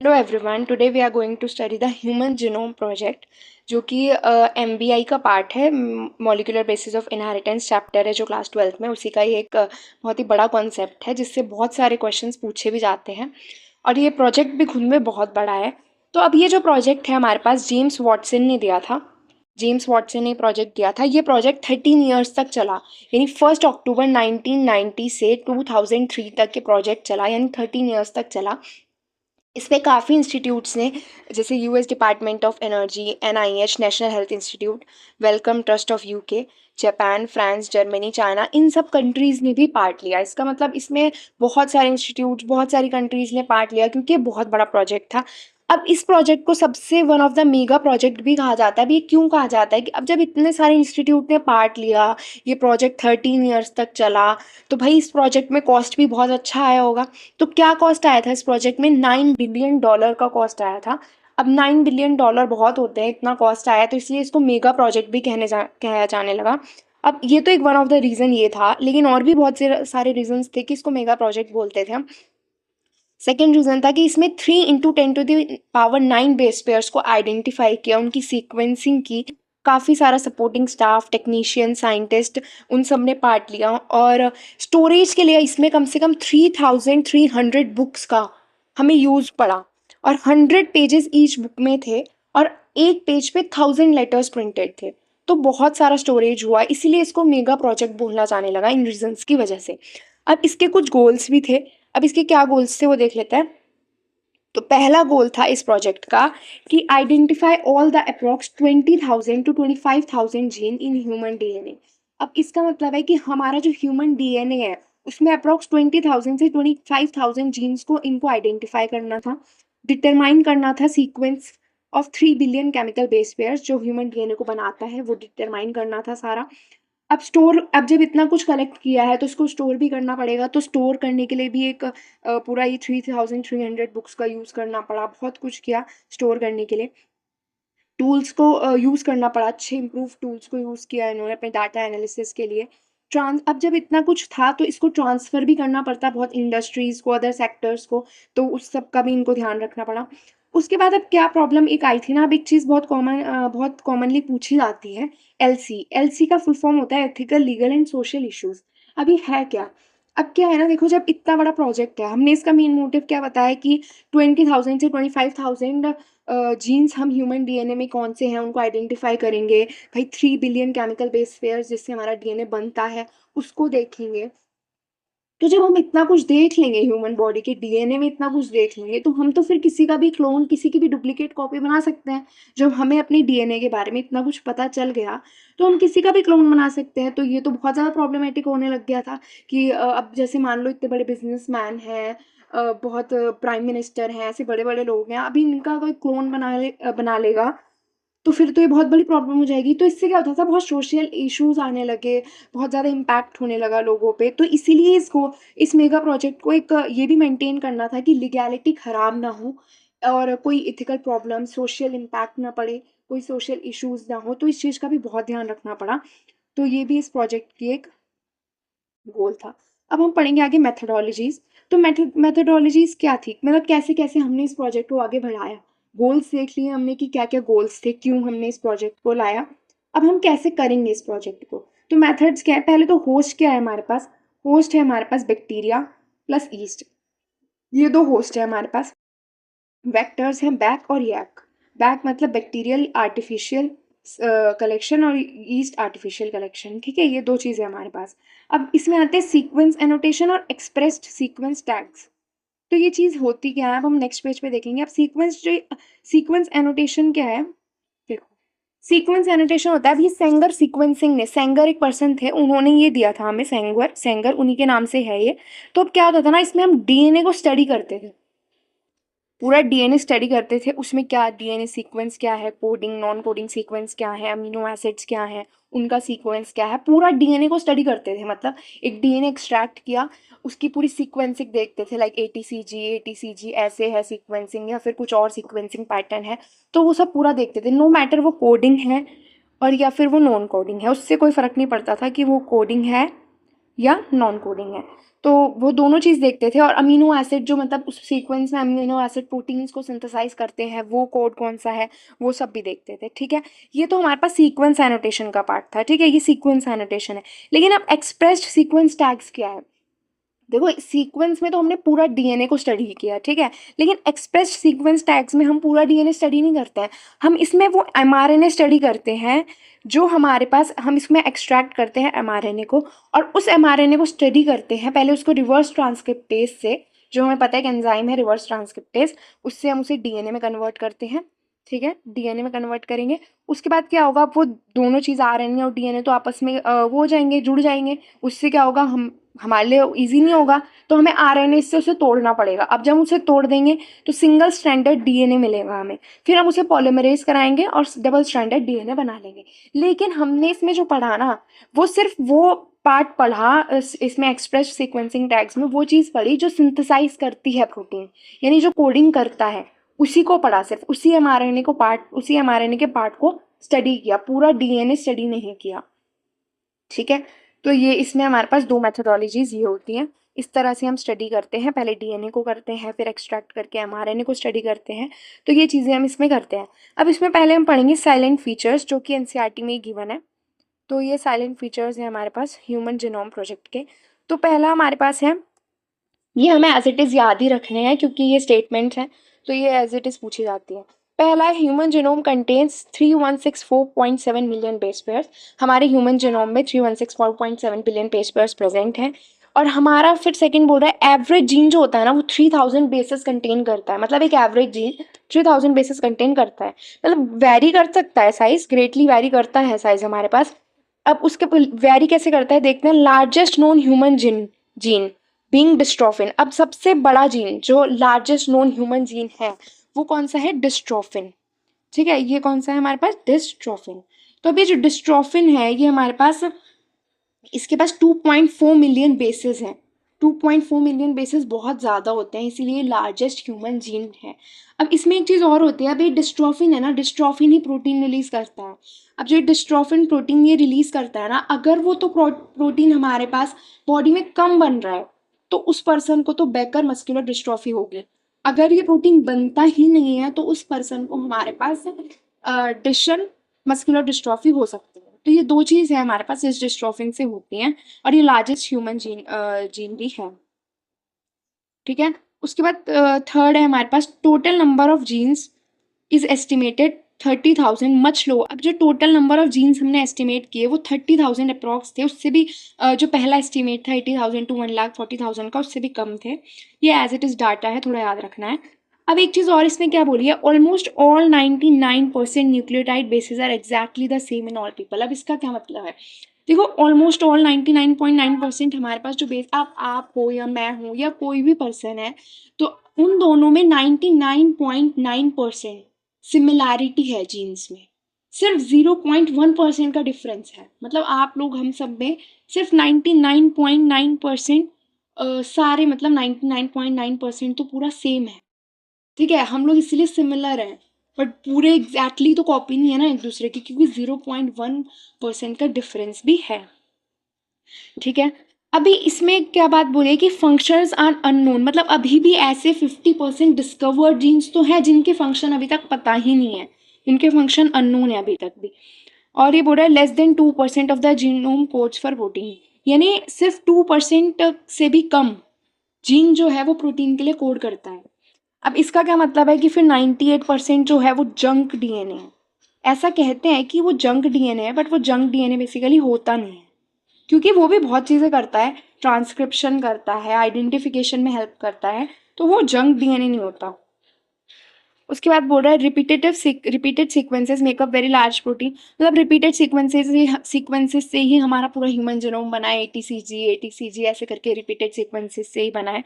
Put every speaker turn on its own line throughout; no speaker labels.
Hello everyone, today we are going to study the human genome project जो कि MBI का part है। Molecular basis of inheritance chapter है जो class 12th में, उसी का ही एक बहुत ही बड़ा कॉन्सेप्ट है जिससे बहुत सारे क्वेश्चंस पूछे भी जाते हैं और ये प्रोजेक्ट भी खुद में बहुत बड़ा है। तो अब ये जो प्रोजेक्ट है हमारे पास जेम्स वॉटसन ने दिया था। जेम्स वॉटसन ने प्रोजेक्ट दिया था। ये प्रोजेक्ट 13 ईयर्स तक चला, यानी 1 अक्टूबर 1990 से 2003 तक ये प्रोजेक्ट चला, यानी 13 ईयर्स तक चला। इस पे काफ़ी इंस्टीट्यूट्स ने, जैसे US department of energy, NIH, national health institute, Wellcome trust of UK, Japan, France, Germany, China, इन सब कंट्रीज़ ने भी पार्ट लिया। इसका मतलब इसमें बहुत सारे इंस्टीट्यूट, बहुत सारी कंट्रीज़ ने पार्ट लिया क्योंकि ये बहुत बड़ा प्रोजेक्ट था। अब इस प्रोजेक्ट को सबसे one of the mega project भी कहा जाता है। अब ये क्यों कहा जाता है कि अब जब इतने सारे इंस्टीट्यूट ने पार्ट लिया, ये प्रोजेक्ट 13 ईयर्स तक चला, तो भाई इस प्रोजेक्ट में कॉस्ट भी बहुत अच्छा आया होगा। तो क्या कॉस्ट आया था इस प्रोजेक्ट में? $9 बिलियन का कॉस्ट आया था। अब $9 बिलियन बहुत होते हैं, इतना कॉस्ट आया, तो इसलिए इसको मेगा प्रोजेक्ट भी कहा जाने लगा। अब ये तो एक वन ऑफ द रीज़न ये था, लेकिन और भी बहुत से सारे रीजंस थे कि इसको मेगा प्रोजेक्ट बोलते थे हम। सेकेंड रीज़न था कि इसमें 3 × 10⁻⁹ बेस पेयर्स को आइडेंटिफाई किया, उनकी सीक्वेंसिंग की। काफ़ी सारा सपोर्टिंग स्टाफ, टेक्नीशियन, साइंटिस्ट, उन सब ने पार्ट लिया। और स्टोरेज के लिए इसमें कम से कम 3300 बुक्स का हमें यूज़ पड़ा, और 100 पेजेस ईच बुक में थे, और एक पेज पे 1000 लेटर्स प्रिंटेड थे। तो बहुत सारा स्टोरेज हुआ, इसीलिए इसको मेगा प्रोजेक्ट बोलना जाने लगा, इन रीजंस की वजह से। अब इसके कुछ गोल्स भी थे। अब इसके क्या गोल्स थे वो देख लेते हैं। तो पहला गोल था इस प्रोजेक्ट का कि identify all the approx 20,000 to 25,000 gene in human DNA. अब इसका मतलब है कि हमारा जो ह्यूमन डीएनए है उसमें अप्रॉक्स 20,000 से 25,000 जीन्स को इनको आइडेंटिफाई करना था, डिटरमाइन करना था sequence of 3 billion chemical base pairs जो ह्यूमन डीएनए को बनाता है, वो डिटरमाइन करना था सारा। अब जब इतना कुछ कलेक्ट किया है तो इसको स्टोर भी करना पड़ेगा, तो स्टोर करने के लिए भी एक पूरा ये 3,300 बुक्स का यूज़ करना पड़ा, बहुत कुछ किया स्टोर करने के लिए। टूल्स को यूज़ करना पड़ा, अच्छे इम्प्रूव टूल्स को यूज़ किया इन्होंने अपने डाटा एनालिसिस के लिए। अब जब इतना कुछ था तो इसको ट्रांसफ़र भी करना पड़ता बहुत इंडस्ट्रीज़ को, अदर सेक्टर्स को, तो उस सब का भी इनको ध्यान रखना पड़ा। उसके बाद अब क्या प्रॉब्लम एक आई थी ना, अब एक चीज़ बहुत कॉमनली पूछी जाती है, एलसी। एलसी का फुल फॉर्म होता है ethical, legal and social issues. अब ये है क्या? अब क्या है ना, देखो, जब इतना बड़ा प्रोजेक्ट है, हमने इसका मेन मोटिव क्या बताया कि 20,000 से 25,000 जीन्स हम ह्यूमन डीएनए में कौन से हैं उनको आइडेंटिफाई करेंगे। भाई 3 बिलियन केमिकल बेस पेयर्स जिससे हमारा डीएनए बनता है उसको देखेंगे। तो जब हम इतना कुछ देख लेंगे, ह्यूमन बॉडी के डीएनए में इतना कुछ देख लेंगे, तो हम तो फिर किसी का भी क्लोन, किसी की भी डुप्लीकेट कॉपी बना सकते हैं। जब हमें अपने डीएनए के बारे में इतना कुछ पता चल गया, तो हम किसी का भी क्लोन बना सकते हैं। तो ये तो बहुत ज़्यादा प्रॉब्लमेटिक होने लग गया था कि अब जैसे मान लो इतने बड़े बिजनेसमैन हैं, बहुत प्राइम मिनिस्टर हैं, ऐसे बड़े बड़े लोग हैं, अभी इनका कोई क्लोन बना लेगा तो फिर तो ये बहुत बड़ी प्रॉब्लम हो जाएगी। तो इससे क्या होता था, बहुत सोशल इश्यूज़ आने लगे, बहुत ज़्यादा इम्पैक्ट होने लगा लोगों पे। तो इसीलिए इस मेगा प्रोजेक्ट को एक ये भी मेंटेन करना था कि लीगैलिटी ख़राब ना हो, और कोई एथिकल प्रॉब्लम, सोशल इम्पैक्ट ना पड़े, कोई सोशल इश्यूज़ ना हो, तो इस चीज़ का भी बहुत ध्यान रखना पड़ा। तो ये भी इस प्रोजेक्ट की एक गोल था। अब हम पढ़ेंगे आगे मेथोडोलॉजीज़। तो मेथोडोलॉजीज़ क्या थी? मतलब कैसे-कैसे हमने इस प्रोजेक्ट को आगे बढ़ाया। गोल्स देख लिए हमने कि क्या-क्या गोल्स थे, क्यों हमने इस प्रोजेक्ट को लाया। अब हम कैसे करेंगे इस प्रोजेक्ट को? तो मेथड्स क्या है? पहले तो होस्ट क्या है हमारे पास? होस्ट है हमारे पास बैक्टीरिया प्लस यीस्ट। ये 2 होस्ट है हमारे पास। वेक्टर्स हैं बैक और यैक। बैक मतलब बैक्टीरियल आर्टिफिशियल कलेक्शन, और यीस्ट आर्टिफिशियल कलेक्शन, ठीक है? ये 2 चीज़ें हमारे पास। अब इसमें आते हैं सीक्वेंस एनोटेशन और एक्सप्रेस्ड सीक्वेंस टैग्स। तो ये चीज़ होती क्या है, अब हम नेक्स्ट पेज पे देखेंगे। अब सीक्वेंस एनोटेशन क्या है? देखो, सीक्वेंस एनोटेशन होता है, अब ये सेंगर सीक्वेंसिंग ने, सेंगर एक पर्सन थे, उन्होंने ये दिया था हमें, सेंगर उन्हीं के नाम से है ये। तो अब क्या होता था ना, इसमें हम डीएनए को स्टडी करते थे, पूरा डीएनए स्टडी करते थे। उसमें क्या डीएनए सीक्वेंस क्या है, कोडिंग, नॉन कोडिंग सीक्वेंस क्या है, अमीनो एसिड्स क्या है, उनका सीक्वेंस क्या है, पूरा डीएनए को स्टडी करते थे। मतलब एक डीएनए एक्सट्रैक्ट किया, उसकी पूरी सीक्वेंसिंग देखते थे, लाइक एटीसीजी ऐसे है सीक्वेंसिंग, या फिर कुछ और सीक्वेंसिंग पैटर्न है, तो वो सब पूरा देखते थे। नो मैटर वो कोडिंग है और या फिर वो नॉन कोडिंग है, उससे कोई फ़र्क नहीं पड़ता था कि वो कोडिंग है या नॉन कोडिंग है। तो वो दोनों चीज़ देखते थे, और अमीनो एसिड जो मतलब उस सीक्वेंस में अमीनो एसिड प्रोटीन्स को सिंथेसाइज करते हैं वो कोड कौन सा है वो सब भी देखते थे, ठीक है। ये तो हमारे पास सीक्वेंस एनोटेशन का पार्ट था, ठीक है, ये सीक्वेंस एनोटेशन है। लेकिन अब एक्सप्रेस्ड सीक्वेंस टैग्स क्या है? देखो सीक्वेंस में तो हमने पूरा डीएनए को स्टडी किया, ठीक है, लेकिन एक्सप्रेस्ड सीक्वेंस टैग्स में हम पूरा डीएनए स्टडी नहीं करते हैं, हम इसमें वो एमआरएनए स्टडी करते हैं जो हमारे पास, हम इसमें एक्सट्रैक्ट करते हैं एमआरएनए को, और उस एमआरएनए को स्टडी करते हैं पहले उसको रिवर्स ट्रांसक्रिप्टेज से, जो हमें पता है कि एंजाइम है रिवर्स ट्रांसक्रिप्टेज, उससे हम उसे डीएनए में कन्वर्ट करते हैं, ठीक है, डीएनए में कन्वर्ट करेंगे। उसके बाद क्या होगा, वो दोनों चीज़ आरएनए और डीएनए तो आपस में वो हो जाएंगे, जुड़ जाएंगे। उससे क्या होगा, हम हमारे लिए ईजी नहीं होगा, तो हमें आरएनए से उसे तोड़ना पड़ेगा। अब जब हम उसे तोड़ देंगे तो सिंगल स्ट्रैंडेड डीएनए मिलेगा हमें, फिर हम उसे पॉलीमरेज कराएंगे और डबल स्ट्रैंडेड डीएनए बना लेंगे। लेकिन हमने इसमें जो पढ़ा ना, वो सिर्फ वो पार्ट पढ़ा इसमें एक्सप्रेस सीक्वेंसिंग टैग्स में, वो चीज़ पढ़ी जो सिंथेसाइज करती है प्रोटीन, यानी जो कोडिंग करता है उसी को पढ़ा, सिर्फ उसी एमआरएनए को पार्ट, उसी एमआरएनए के पार्ट को स्टडी किया, पूरा डीएनए स्टडी नहीं किया, ठीक है। तो ये इसमें हमारे पास दो मेथोडोलॉजीज ये होती हैं, इस तरह से हम स्टडी करते हैं, पहले डीएनए को करते हैं, फिर एक्सट्रैक्ट करके एमआरएनए को स्टडी करते हैं। तो ये चीज़ें हम इसमें करते हैं। अब इसमें पहले हम पढ़ेंगे साइलेंट फीचर्स, जो कि एनसीईआरटी में ही गिवन है। तो ये साइलेंट फीचर्स हैं हमारे पास ह्यूमन जीनोम प्रोजेक्ट के। तो पहला हमारे पास है, ये हमें एज इट इज़ याद ही रखने हैं क्योंकि ये स्टेटमेंट्स हैं, तो ये एज इट इज़ पूछी जाती है। पहला है human genome contains 3164.7 million base pairs. हमारे ह्यूमन जीनोम में 3164.7 बिलियन बेस पेयर्स प्रेजेंट हैं। और हमारा फिर सेकंड बोल रहा है एवरेज जीन जो होता है ना, वो 3000 बेसेस कंटेन करता है। मतलब एक एवरेज जीन 3000 बेसेस कंटेन करता है, मतलब वेरी कर सकता है साइज, ग्रेटली वेरी करता है साइज हमारे पास। अब उसके वेरी कैसे करता है देखते हैं। Largest known human gene being dystrophin. अब सबसे बड़ा जीन जो लार्जेस्ट नोन ह्यूमन जीन है वो कौन सा है? डिस्ट्रोफिन, ठीक है। ये कौन सा है हमारे पास? डिस्ट्रोफिन। तो अभी जो डिस्ट्रोफिन है ये हमारे पास, इसके पास 2.4 मिलियन बेसेस हैं। 2.4 मिलियन बेसेस बहुत ज़्यादा होते हैं, इसीलिए लार्जेस्ट ह्यूमन जीन है। अब इसमें एक चीज़ और होती है, अभी डिस्ट्रोफिन है ना, डिस्ट्रोफिन ही प्रोटीन रिलीज करता है। अब जो डिस्ट्रोफिन प्रोटीन ये रिलीज करता है ना, अगर वो तो प्रोटीन हमारे पास बॉडी में कम बन रहा है तो उस पर्सन को तो बेकर मस्कुलर डिस्ट्रॉफी होगी। अगर ये प्रोटीन बनता ही नहीं है तो उस पर्सन को हमारे पास डिशन मस्कुलर डिस्ट्रॉफी हो सकती है। तो ये दो चीज़ है हमारे पास इस डिस्ट्रोफिन से होती हैं, और ये लार्जेस्ट ह्यूमन जीन भी है, ठीक है। उसके बाद थर्ड है हमारे पास total number of genes is estimated 30,000 much low. अब जो टोटल नंबर ऑफ जीन्स हमने एस्टिमेट किए वो 30,000 अप्रॉक्स थे, उससे भी जो पहला एस्टिमेट था 80,000 to 1,40,000 का, उससे भी कम थे। ये एज इट इज़ डाटा है, थोड़ा याद रखना है। अब एक चीज़ और इसमें क्या बोली है, almost all 99% nucleotide basis are exactly the same in all people. अब इसका क्या मतलब है? देखो ऑलमोस्ट ऑल 99.9% हमारे पास जो बेस, आप हो या मैं हूँ या कोई भी पर्सन है, तो उन दोनों में 99.9% सिमिलैरिटी है जीन्स में, सिर्फ 0.1% का डिफरेंस है। मतलब आप लोग हम सब में सिर्फ 99.9% सारे, मतलब 99.9% तो पूरा सेम है, ठीक है। हम लोग इसलिए सिमिलर हैं, बट पूरे एग्जैक्टली तो कॉपी नहीं है ना एक दूसरे की, क्योंकि 0.1% का डिफरेंस भी है, ठीक है। अभी इसमें क्या बात बोली कि फंक्शंस आर अननोन, मतलब अभी भी ऐसे 50% डिस्कवर्ड जीन्स तो हैं जिनके फंक्शन अभी तक पता ही नहीं है, इनके फंक्शन अननोन है अभी तक भी। और ये बोल रहा है less than 2% of the genome codes for protein, यानी सिर्फ 2% से भी कम जीन जो है वो प्रोटीन के लिए कोड करता है। अब इसका क्या मतलब है कि फिर 98% जो है वो जंक डीएनए है। ऐसा कहते हैं कि वो जंक डीएनए है, बट वो जंक डीएनए बेसिकली होता नहीं है, क्योंकि वो भी बहुत चीज़ें करता है, ट्रांसक्रिप्शन करता है, आइडेंटिफिकेशन में हेल्प करता है, तो वो जंक डीएनए नहीं होता। उसके बाद बोल रहा है repeated sequences makeup very large protein. मतलब रिपीटेड सीक्वेंसेस से ही हमारा पूरा ह्यूमन जीनोम बना है, एटीसीजी ऐसे करके रिपीटेड सीक्वेंसेस से ही बना है।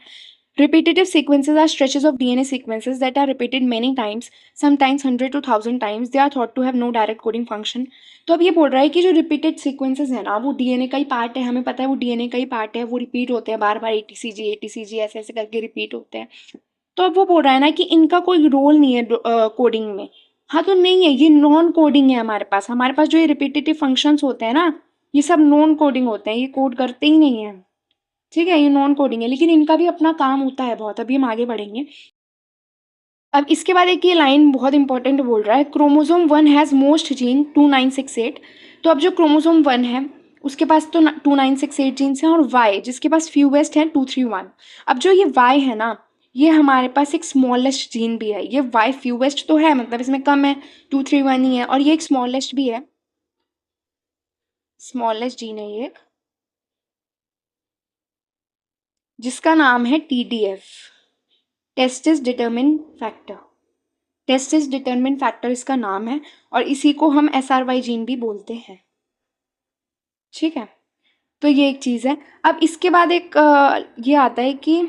Repetitive sequences are stretches of DNA sequences that are repeated many times, sometimes 100 to 1000 times. They are thought to have no direct coding function. तो अब ये बोल रहा है कि जो रिपीटेड सीक्वेंसेस है ना, वो डीएनए का ही पार्ट है, हमें पता है वो डीएनए का ही पार्ट है, वो रिपीट होते हैं बार बार, एटीसीजी ऐसे ऐसे करके रिपीट होते हैं। तो अब वो बोल रहा है ना कि इनका कोई रोल नहीं है कोडिंग में। हाँ तो नहीं है, ये नॉन कोडिंग है हमारे पास जो ये रिपीटेटिव फंक्शंस होते हैं ना, ये सब नॉन कोडिंग होते हैं, ये कोड करते ही नहीं है, ठीक है, ये नॉन कोडिंग है, लेकिन इनका भी अपना काम होता है बहुत। अभी हम आगे बढ़ेंगे। अब इसके बाद एक ये लाइन बहुत इंपॉर्टेंट बोल रहा है, क्रोमोसोम 1 हैज़ मोस्ट जीन 2968। तो अब जो क्रोमोसोम 1 है उसके पास तो 2968 जीन्स हैं, और वाई जिसके पास फ्यूवेस्ट है 231। अब जो ये वाई है ना, ये हमारे पास एक स्मॉलेस्ट जीन भी है। ये वाई फ्यूवेस्ट तो है, मतलब इसमें कम है, 231 ही है, और ये एक स्मॉलेस्ट भी है, स्मॉलेस्ट जीन है ये, जिसका नाम है TDF, testis determine factor. Testis determine factor इसका नाम है, और इसी को हम SRY जीन भी बोलते हैं, ठीक है। तो ये एक चीज़ है। अब इसके बाद एक ये आता है कि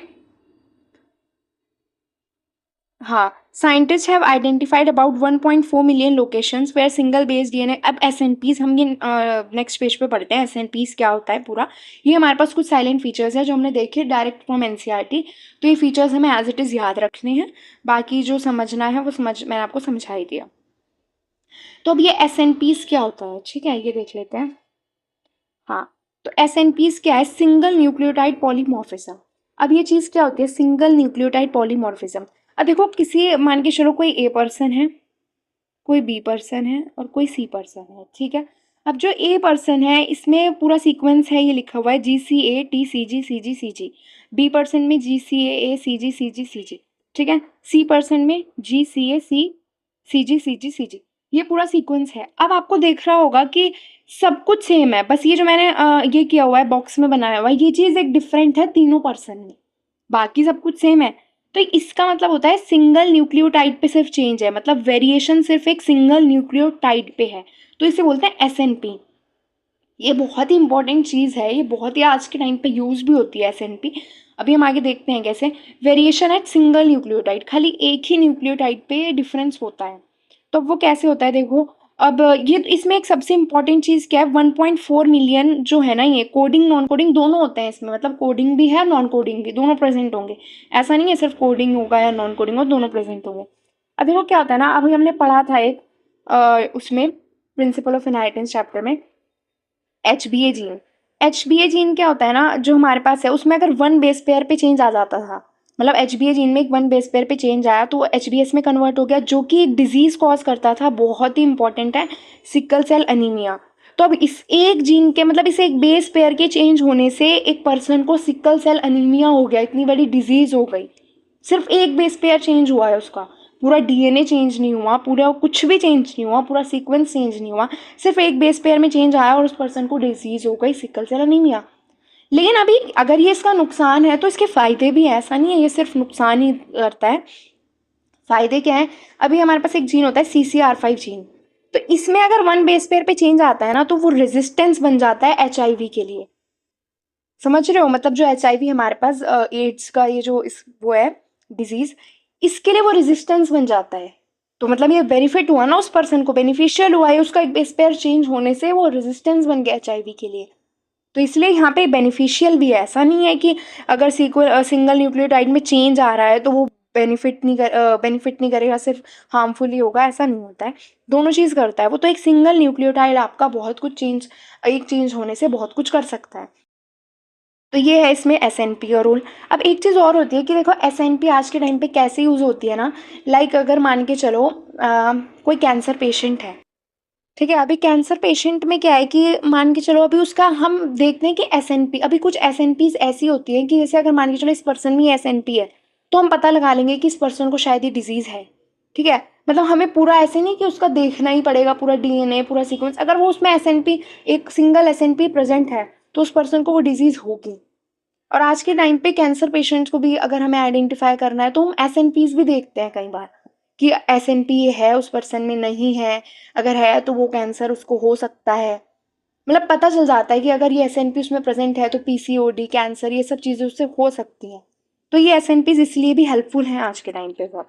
हाँ, scientist have identified about 1.4 million locations where single base DNA। अब SNPs हम ये नेक्स्ट पेज पे पढ़ते हैं, SNPs क्या होता है पूरा। ये हमारे पास कुछ साइलेंट फीचर्स है जो हमने देखे डायरेक्ट फ्रॉम NCERT। तो ये फीचर्स हमें एज इट इज़ याद रखने हैं, बाकी जो समझना है वो मैंने आपको समझा ही दिया। तो अब ये SNPs क्या होता है, ठीक है, ये देख लेते हैं। हाँ, तो SNPs क्या है, सिंगल न्यूक्लियोटाइड पॉलीमॉर्फिज्म। अब ये चीज़ क्या होती है, सिंगल न्यूक्लियोटाइड पॉलीमॉर्फिज्म। अब देखो, किसी मान के चलो कोई A पर्सन है, कोई B पर्सन है, और कोई C पर्सन है, ठीक है। अब जो A पर्सन है इसमें पूरा सीक्वेंस है, ये लिखा हुआ है GCA TCG CG CG। B person में GCA A CG CG CG, ठीक है। C पर्सन में GCA C CG CG CG, ये पूरा सीक्वेंस है। अब आपको देख रहा होगा कि सब कुछ सेम है, बस ये जो मैंने ये किया हुआ है बॉक्स में बनाया हुआ है, ये चीज़ एक डिफरेंट है तीनों पर्सन में, बाकी सब कुछ सेम है। तो इसका मतलब होता है सिंगल न्यूक्लियोटाइड पे सिर्फ चेंज है, मतलब वेरिएशन सिर्फ एक सिंगल न्यूक्लियोटाइड पे है, तो इसे बोलते हैं SNP। ये बहुत ही इंपॉर्टेंट चीज़ है, ये बहुत ही आज के टाइम पे यूज़ भी होती है SNP। अभी हम आगे देखते हैं कैसे। वेरिएशन एट सिंगल न्यूक्लियोटाइड, खाली एक ही न्यूक्लियोटाइड पे डिफरेंस होता है। तो वो कैसे होता है देखो। अब ये इसमें एक सबसे इम्पॉर्टेंट चीज़ क्या है, 1.4 मिलियन जो है ना, ये कोडिंग नॉन कोडिंग दोनों होते हैं इसमें, मतलब कोडिंग भी है नॉन कोडिंग भी, दोनों प्रेजेंट होंगे। ऐसा नहीं है सिर्फ कोडिंग होगा या नॉन कोडिंग होगा, दोनों प्रेजेंट होंगे। अब देखो क्या होता है ना, अभी हमने पढ़ा था एक उसमें प्रिंसिपल ऑफ इनहेरिटेंस चैप्टर में, HBA जीन। HBA जीन क्या होता है ना, जो हमारे पास है उसमें अगर वन बेस पेयर पे चेंज आ जाता था, मतलब HBA जीन में एक वन बेस पेयर पे चेंज आया तो वो HBS में कन्वर्ट हो गया, जो कि एक डिजीज़ कॉज करता था, बहुत ही इंपॉर्टेंट है, सिकल सेल अनीमिया। तो अब इस एक जीन के, मतलब इस एक बेस पेयर के चेंज होने से एक पर्सन को सिकल सेल अनीमिया हो गया, इतनी बड़ी डिजीज़ हो गई। सिर्फ एक बेस पेयर चेंज हुआ है उसका, पूरा DNA चेंज नहीं हुआ, पूरा कुछ भी चेंज नहीं हुआ, पूरा सीक्वेंस चेंज नहीं हुआ, सिर्फ एक बेस पेयर में चेंज आया और उस पर्सन को डिजीज़ हो गई, सिकल सेल अनीमिया। लेकिन अभी अगर ये इसका नुकसान है तो इसके फ़ायदे भी हैं, ऐसा नहीं है ये सिर्फ नुकसान ही करता है। फ़ायदे क्या हैं, अभी हमारे पास एक जीन होता है CCR5 जीन। तो इसमें अगर वन बेस पेयर पे चेंज आता है ना, तो वो रेजिस्टेंस बन जाता है HIV के लिए। समझ रहे हो, मतलब जो HIV हमारे पास एड्स का ये जो इस वो है डिजीज़, इसके लिए वो रेजिस्टेंस बन जाता है। तो मतलब ये बेनिफिट हुआ ना, उस पर्सन को बेनिफिशियल हुआ है, उसका एक बेस पेयर चेंज होने से वो रेजिस्टेंस बन गया HIV के लिए। तो इसलिए यहाँ पे बेनिफिशियल भी है, ऐसा नहीं है कि अगर सिंगल न्यूक्लियोटाइड में चेंज आ रहा है तो वो बेनिफिट नहीं करेगा, सिर्फ हार्मफुल ही होगा, ऐसा नहीं होता है। दोनों चीज़ करता है वो, तो एक सिंगल न्यूक्लियोटाइड आपका बहुत कुछ एक चेंज होने से बहुत कुछ कर सकता है। तो ये है इसमें SNP का रोल। अब एक चीज़ और होती है कि देखो SNP आज के टाइम पे कैसे यूज़ होती है ना, लाइक अगर मान के चलो कोई कैंसर पेशेंट है, ठीक है। अभी कैंसर पेशेंट में क्या है कि मान के चलो अभी उसका हम देखते हैं कि SNP, अभी कुछ SNPs ऐसी होती है कि जैसे अगर मान के चलो इस पर्सन में SNP है, तो हम पता लगा लेंगे कि इस पर्सन को शायद ये डिजीज़ है, ठीक है। मतलब हमें पूरा ऐसे नहीं कि उसका देखना ही पड़ेगा पूरा DNA पूरा सीक्वेंस, अगर वो उसमें SNP एक सिंगल SNP प्रेजेंट है तो उस पर्सन को वो डिजीज़ होगी। और आज के टाइम पे कैंसर पेशेंट्स को भी अगर हमें आइडेंटिफाई करना है तो हम SNPs भी देखते हैं कई बार कि SNP है उस पर्सन में, नहीं है, अगर है तो वो कैंसर उसको हो सकता है। मतलब पता चल जाता है कि अगर ये SNP उसमें प्रेजेंट है तो PCOD कैंसर ये सब चीज़ें उससे हो सकती हैं। तो ये SNPs इसलिए भी हेल्पफुल हैं आज के टाइम पे बहुत,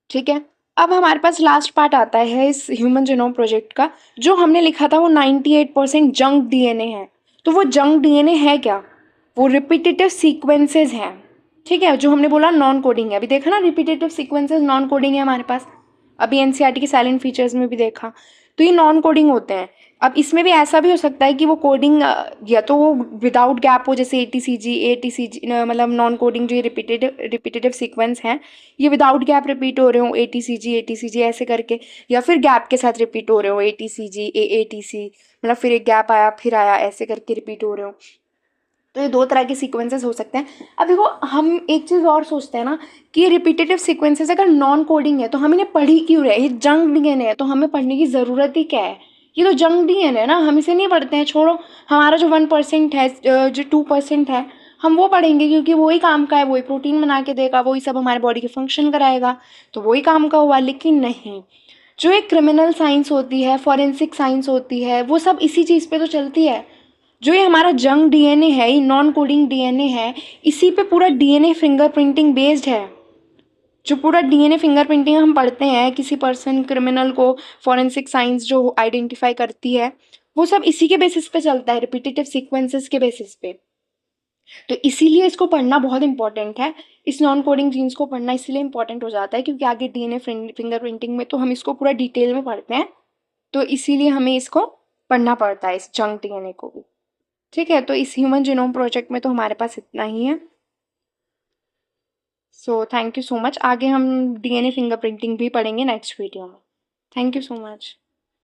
ठीक है। अब हमारे पास लास्ट पार्ट आता है इस ह्यूमन जीनोम प्रोजेक्ट का, जो हमने लिखा था वो 98% जंक DNA है। तो वो जंक DNA है क्या, वो रिपीटेटिव सीक्वेंसेस हैं, ठीक है, जो हमने बोला नॉन कोडिंग है। अभी देखा ना, रिपीटेटिव सीक्वेंसेस नॉन कोडिंग है हमारे पास, अभी NCERT के साइलेंट फीचर्स में भी देखा। तो ये नॉन कोडिंग होते हैं। अब इसमें भी ऐसा भी हो सकता है कि वो कोडिंग या तो वो विदाउट गैप हो, जैसे ATCG मतलब नॉन कोडिंग जो ये रिपीटेटिव सीक्वेंस हैं ये विदाउट गैप रिपीट हो रहे हो, ATCG ऐसे करके, या फिर गैप के साथ रिपीट हो रहे हो, ATCG AATC, मतलब फिर एक गैप आया फिर आया, ऐसे करके रिपीट हो रहे हो। तो ये दो तरह के सीक्वेंसेस हो सकते हैं। अब देखो हम एक चीज़ और सोचते हैं ना कि ये रिपीटेटिव सीक्वेंसेस अगर नॉन कोडिंग है तो हम इन्हें पढ़ ही क्यों रहे हैं, ये जंक डीएनए है तो हमें पढ़ने की ज़रूरत ही क्या है, ये तो जंक डीएनए है ना, हम इसे नहीं पढ़ते हैं, छोड़ो। हमारा जो 1% है, जो 2% है, हम वो पढ़ेंगे क्योंकि वही काम का है, वही प्रोटीन बना के देगा, वही सब हमारे बॉडी के फंक्शन कराएगा, तो वही काम का हुआ। लेकिन नहीं, जो एक क्रिमिनल साइंस होती है, फॉरेंसिक साइंस होती है, वो सब इसी चीज़ पे तो चलती है। जो ये हमारा जंक डीएनए है, ये नॉन कोडिंग डीएनए है, इसी पे पूरा डीएनए फिंगरप्रिंटिंग बेस्ड है। जो पूरा डीएनए फिंगरप्रिंटिंग हम पढ़ते हैं किसी पर्सन, क्रिमिनल को, फॉरेंसिक साइंस जो आइडेंटिफाई करती है, वो सब इसी के बेसिस पे चलता है, रिपीटेटिव सीक्वेंसेस के बेसिस पे। तो इसीलिए इसको पढ़ना बहुत इंपॉर्टेंट है। इस नॉन कोडिंग जीन्स को पढ़ना इसलिए इंपॉर्टेंट हो जाता है क्योंकि आगे डीएनए फिंगरप्रिंटिंग में तो हम इसको पूरा डिटेल में पढ़ते हैं, तो इसीलिए हमें इसको पढ़ना पड़ता है, इस जंक डीएनए को भी। ठीक है, तो इस ह्यूमन जीनोम प्रोजेक्ट में तो हमारे पास इतना ही है। So thank you so much. आगे हम डीएनए फिंगरप्रिंटिंग भी पढ़ेंगे नेक्स्ट वीडियो में। Thank you so much.